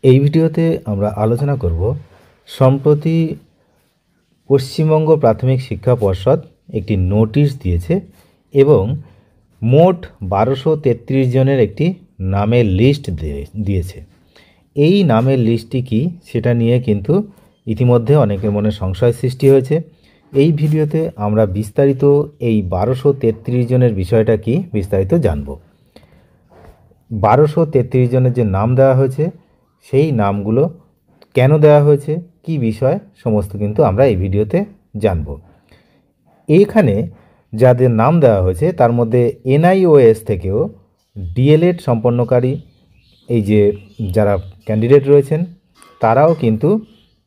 এই ভিডিওতে আমরা আলোচনা করব সম্প্রতি পশ্চিমবঙ্গ প্রাথমিক শিক্ষা পর্ষদ একটি নোটিশ দিয়েছে এবং মোট 1233 জনের একটি নামের লিস্ট দিয়েছে। এই নামের লিস্টটি কি সেটা নিয়ে কিন্তু ইতিমধ্যে অনেকের মনে সংশয় সৃষ্টি হয়েছে। এই ভিডিওতে আমরা বিস্তারিত এই 1233 জনের বিষয়টা কি বিস্তারিত জানব। 1233 জনের যে নাম দেওয়া হয়েছে সেই নামগুলো কেন দেওয়া হয়েছে, কি বিষয়, সমস্ত কিন্তু আমরা এই ভিডিওতে জানব। এইখানে যাদের নাম দেওয়া হয়েছে তার মধ্যে NIOS থেকেও ডিএলএড সম্পন্নকারী এই যে যারা ক্যান্ডিডেট রয়েছেন তারাও কিন্তু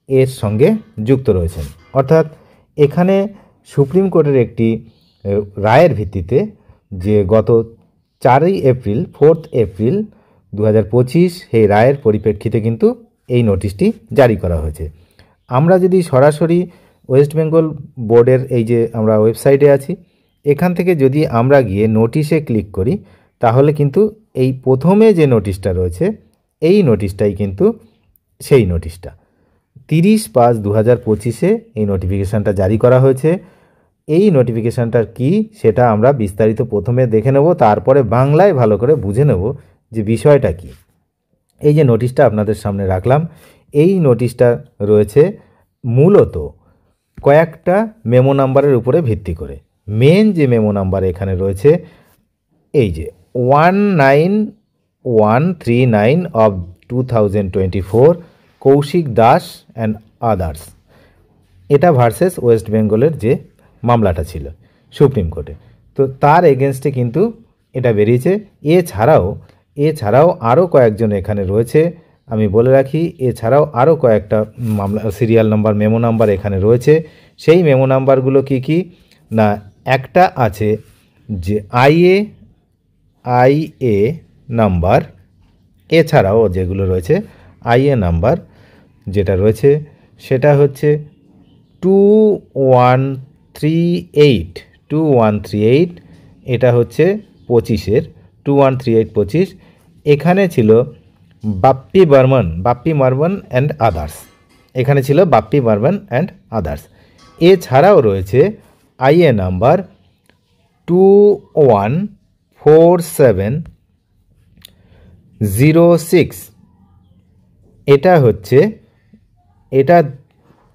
এর সঙ্গে যুক্ত রয়েছেন। অর্থাৎ এখানে সুপ্রিম কোর্টের একটি রায়ের ভিত্তিতে যে গত 4 এপ্রিল 4 এপ্রিল 2025 এই রায়ের পরিপ্রেক্ষিতে কিন্তু এই নোটিশটি জারি করা হয়েছে। আমরা যদি সরাসরি ওয়েস্ট বেঙ্গল বোর্ডের এই যে আমরা ওয়েবসাইটে আছি, এখান থেকে যদি আমরা গিয়ে নোটিশে ক্লিক করি তাহলে কিন্তু এই প্রথমে যে নোটিশটা রয়েছে এই নোটিশটাই কিন্তু সেই নোটিশটা 30/5/2025 এই নোটিফিকেশানটা জারি করা হয়েছে। এই নোটিফিকেশানটার কি সেটা আমরা বিস্তারিত প্রথমে দেখে নেব, তারপরে বাংলায় ভালো করে বুঝে নেব যে বিষয়টা কি। এই যে নোটিশটা আপনাদের সামনে রাখলাম, এই নোটিশটা রয়েছে মূলত কয়েকটা মেমো নাম্বারের উপরে ভিত্তি করে। মেন যে মেমো নাম্বার এখানে রয়েছে এই যে 19139 of 2024 Koushik Das and others, এটা ভার্সেস ওয়েস্ট বেঙ্গলের যে মামলাটা ছিল সুপ্রিম কোর্টে, তো তার এগেনস্টে কিন্তু এটা বেরিয়েছে। এছাড়াও আরও কয়েকজন এখানে রয়েছে, আমি বলে রাখি, এছাড়াও আরও কয়েকটা মামলা সিরিয়াল নাম্বার মেমো নাম্বার এখানে রয়েছে। সেই মেমো নাম্বারগুলো কি না, একটা আছে যে আইএ নাম্বার, এছাড়াও যেগুলো রয়েছে আইএ নাম্বার যেটা রয়েছে সেটা হচ্ছে 2138, এটা হচ্ছে 25-এর 2138-25। এখানে ছিল বাপ্পি বর্মন অ্যান্ড আদার্স, এখানে ছিল বাপ্পি বর্মন অ্যান্ড আদার্স। এছাড়াও রয়েছে আইএ নাম্বার 214706, এটা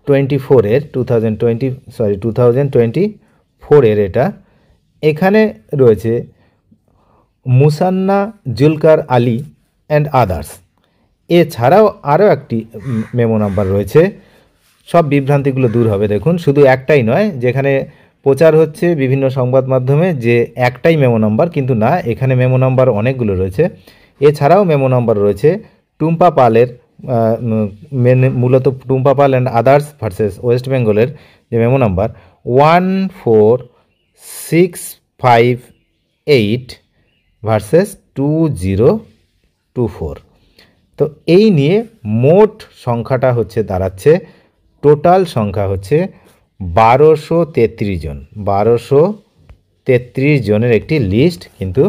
24-এর 2024-এর এটা। এখানে রয়েছে মুসান্না জুলকার আলী অ্যান্ড আদার্স। এছাড়াও আরও একটি মেমো নাম্বার রয়েছে, সব বিভ্রান্তিগুলো দূর হবে। দেখুন, শুধু একটাই নয়, যেখানে প্রচার হচ্ছে বিভিন্ন সংবাদ মাধ্যমে যে একটাই মেমো নাম্বার, কিন্তু না, এখানে মেমো নাম্বার অনেকগুলো রয়েছে। এছাড়াও মেমো নাম্বার রয়েছে টুম্পা পালের, মূলত টুম্পা পাল অ্যান্ড আদার্স ভার্সেস ওয়েস্ট বেঙ্গলের যে মেমো নাম্বার 14658 ভার্সেস 2024। তো এই নিয়ে মোট সংখ্যাটা দাঁড়াচ্ছে, টোটাল সংখ্যা হচ্ছে 1233 জন। 1233 জনের একটি লিস্ট কিন্তু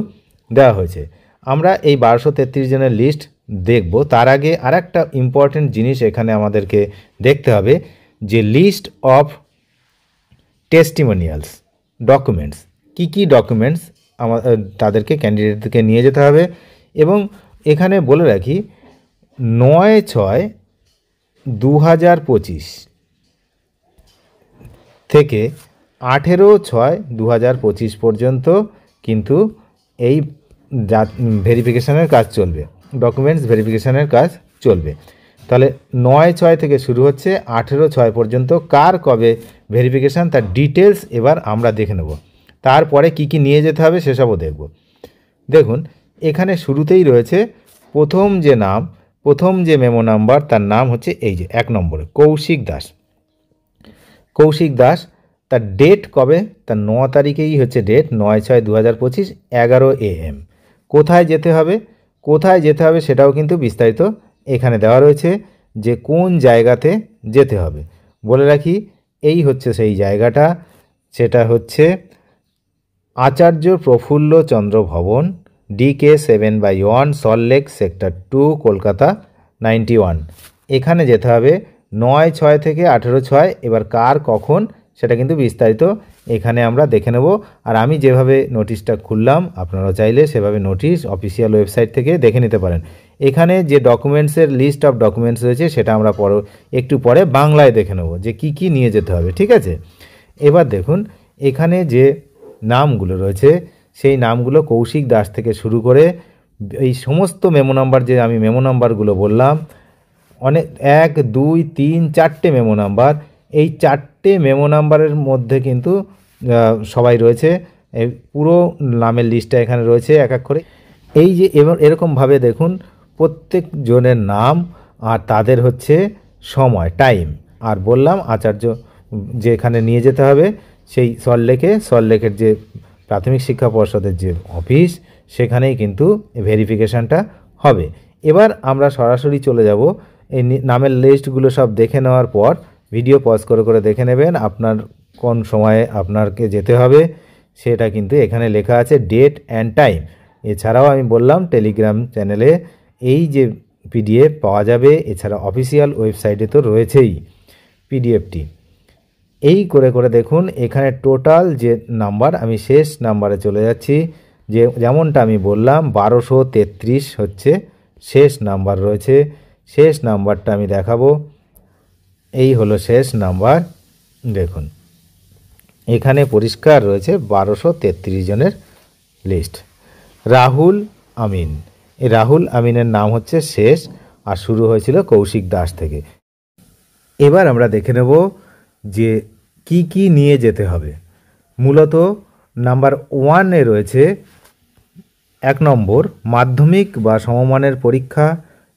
দেওয়া হয়েছে। আমরা এই 1233 জনের লিস্ট দেখব, তার আগে আর একটা ইম্পর্টেন্ট জিনিস এখানে আমাদেরকে দেখতে হবে, যে লিস্ট অফ টেস্টিমোনিয়ালস ডকুমেন্টস, কি ডকুমেন্টস তাদেরকে ক্যান্ডিডেটদেরকে নিয়ে যেতে হবে। এবং এখানে বলে রাখি 9/6/2025 থেকে 18/6/2025 পর্যন্ত কিন্তু এই ভেরিফিকেশানের কাজ চলবে, ডকুমেন্টস ভেরিফিকেশানের কাজ চলবে। তাহলে 9/6 থেকে শুরু হচ্ছে, 18/6 পর্যন্ত কার কবে ভেরিফিকেশান তার ডিটেলস এবার আমরা দেখে নেব। তারপরে কি নিয়ে যেতে হবে সেসবও দেখব। দেখুন, এখানে শুরুতেই রয়েছে প্রথম যে মেমো নাম্বার, তার নাম হচ্ছে এই যে 1 নম্বরে কৌশিক দাস। তার ডেট কবে, তার 9 তারিখেই হচ্ছে ডেট, 9/6/2025 11 AM। কোথায় যেতে হবে সেটাও কিন্তু বিস্তারিত এখানে দেওয়া রয়েছে, যে কোন জায়গাতে যেতে হবে। বলে রাখি, এই হচ্ছে সেই জায়গাটা, সেটা হচ্ছে আচার্য প্রফুল্ল চন্দ্র ভবন, DK 7/1, সল্টলেক সেক্টর 2, কলকাতা 91। এখানে যেতে হবে 9/6 থেকে 18/6। এবার কার কখন সেটা কিন্তু বিস্তারিত এখানে আমরা দেখে নেব। আর আমি যেভাবে নোটিশটা খুললাম আপনারা চাইলে সেভাবে নোটিশ অফিসিয়াল ওয়েবসাইট থেকে দেখে নিতে পারেন। এখানে যে ডকুমেন্টসের লিস্ট অফ ডকুমেন্টস রয়েছে সেটা আমরা একটু পরে বাংলায় দেখে নেব যে কি নিয়ে যেতে হবে, ঠিক আছে। এবার দেখুন এখানে যে নামগুলো রয়েছে সেই নামগুলো কৌশিক দাস থেকে শুরু করে এই সমস্ত মেমো নাম্বার, যে আমি মেমো নাম্বারগুলো বললাম, অনেক 1, 2, 3, 4টে মেমো নাম্বার। এই 4টে মেমো নাম্বারের মধ্যে কিন্তু সবাই রয়েছে। এই পুরো নামের লিস্টটা এখানে রয়েছে এক এক করে। এই যে এরকমভাবে দেখুন প্রত্যেক জনের নাম আর তাদের হচ্ছে সময়, টাইম। আর বললাম আচার্য যেখানে নিয়ে যেতে হবে সেই সল্টলেকের যে প্রাথমিক শিক্ষা পর্ষদের যে অফিস সেখানেই কিন্তু ভেরিফিকেশানটা হবে। এবার আমরা সরাসরি চলে যাব এই নামের লিস্টগুলো সব দেখে নেওয়ার পর। ভিডিও পজ করে দেখে নেবেন আপনার কোন সময়ে আপনাকে যেতে হবে সেটা কিন্তু এখানে লেখা আছে, ডেট অ্যান্ড টাইম। এছাড়াও আমি বললাম টেলিগ্রাম চ্যানেলে এই যে পিডিএফ পাওয়া যাবে, এছাড়া অফিসিয়াল ওয়েবসাইটে তো রয়েছেই পিডিএফটি। এই করে দেখুন এখানে টোটাল যে নাম্বার, আমি শেষ নাম্বারে চলে যাচ্ছি। যেমনটা আমি বললাম 1233 হচ্ছে শেষ নাম্বার রয়েছে। শেষ নাম্বারটা আমি দেখাবো, এই হলো শেষ নাম্বার। দেখুন এখানে পরিষ্কার রয়েছে 1233 জনের লিস্ট। রাহুল আমিন, এই রাহুল আমিনের নাম হচ্ছে শেষ, আর শুরু হয়েছিল কৌশিক দাস থেকে। এবার আমরা দেখে নেব যে কি নিয়ে যেতে হবে। মূলত নাম্বার 1-এ রয়েছে 1 নম্বর মাধ্যমিক বা সমমানের পরীক্ষা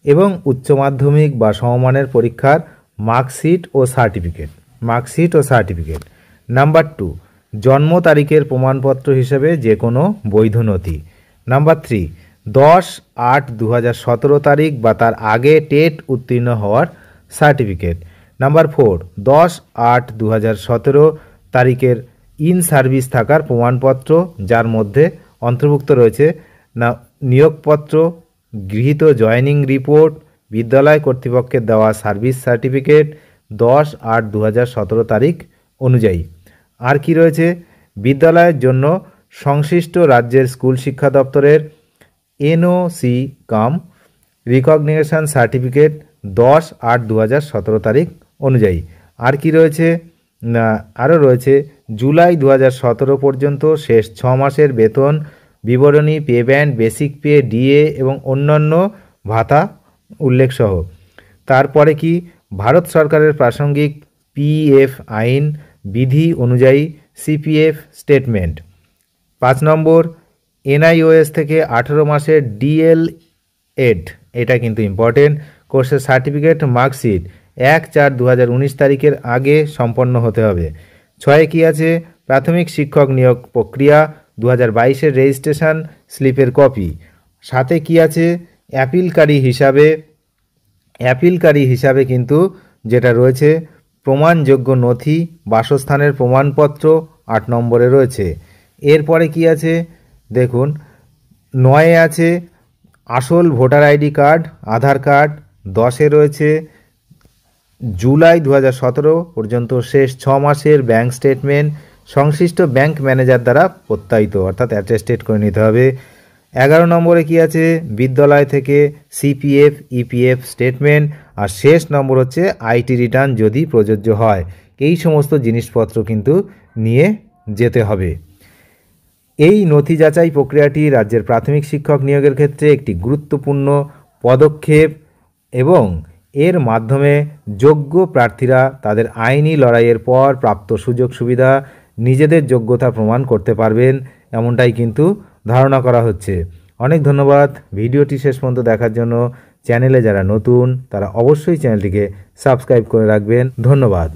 এবং উচ্চ মাধ্যমিক বা সমমানের পরীক্ষার মার্কশিট ও সার্টিফিকেট। নাম্বার 2 জন্ম তারিখের প্রমাণপত্র হিসেবে যে কোনো বৈধ নথি। নাম্বার 3 10/8/2017 তারিখ বা তার আগে টেট উত্তীর্ণ হওয়ার সার্টিফিকেট। নাম্বার 4 10/8/2017 তারিখের ইন সার্ভিস থাকার প্রমাণপত্র, যার মধ্যে অন্তর্ভুক্ত রয়েছে নিয়োগপত্র, গৃহীত জয়েনিং রিপোর্ট, বিদ্যালয় কর্তৃপক্ষের দেওয়া সার্ভিস সার্টিফিকেট 10/8/2017 তারিখ অনুযায়ী। আর কি রয়েছে, বিদ্যালয়ের জন্য সংশ্লিষ্ট রাজ্যের স্কুল শিক্ষা দপ্তরের এনওসি কাম রিকগনিশন সার্টিফিকেট 10/8/2017 তারিখ অনুযায়ী। আর কি রয়েছে না, আরও রয়েছে জুলাই 2017 পর্যন্ত শেষ 6 মাসের বেতন বিবরণী, pay band, basic pay, DA এবং অন্যান্য ভাতা উল্লেখ সহ। তারপরে কি ভারত সরকারের প্রাসঙ্গিক পিএফ আইন বিধি অনুযায়ী সিপিএফ স্টেটমেন্ট। 5 নম্বর এনআইওএস থেকে 18 মাসের ডিএলএড, এটা কিন্তু ইম্পর্টেন্ট, কোর্সের সার্টিফিকেট, মার্কশিট 1/4/2019 তারিখের আগে সম্পন্ন হতে হবে। 6-এ কি আছে, প্রাথমিক শিক্ষক নিয়োগ প্রক্রিয়া 2022-এর রেজিস্ট্রেশন স্লিপের কপি। 7-এ কি আছে, অ্যাপিলকারী হিসাবে কিন্তু যেটা রয়েছে প্রমাণযোগ্য নথি, বাসস্থানের প্রমাণপত্র 8 নম্বরে রয়েছে। এরপরে কি আছে দেখুন, 9-এ আছে আসল ভোটার আইডি কার্ড, আধার কার্ড। 10-এ রয়েছে জুলাই 2017 পর্যন্ত শেষ 6 মাসের ব্যাংক স্টেটমেন্ট সংশ্লিষ্ট ব্যাংক ম্যানেজার দ্বারা প্রত্যায়িত, অর্থাৎ অ্যাটেস্টেড করে নিতে হবে। 11 নম্বরে কি আছে, বিদ্যালয় থেকে সিপিএফ ইপিএফ স্টেটমেন্ট। আর শেষ নম্বর হচ্ছে আইটি রিটার্ন যদি প্রযোজ্য হয়। এই সমস্ত জিনিসপত্র কিন্তু নিয়ে যেতে হবে। এই নথি যাচাই প্রক্রিয়াটি রাজ্যের প্রাথমিক শিক্ষক নিয়োগের ক্ষেত্রে একটি গুরুত্বপূর্ণ পদক্ষেপ এবং এর মাধ্যমে যোগ্য প্রার্থীরা তাদের আইনি লড়াইয়ের পর প্রাপ্ত সুযোগ সুবিধা নিজেদের যোগ্যতা প্রমাণ করতে পারবেন, এমনটাই কিন্তু ধারণা করা হচ্ছে। অনেক ধন্যবাদ ভিডিওটি শেষ পর্যন্ত দেখার জন্য। চ্যানেলে যারা নতুন তারা অবশ্যই চ্যানেলটিকে সাবস্ক্রাইব করে রাখবেন। ধন্যবাদ।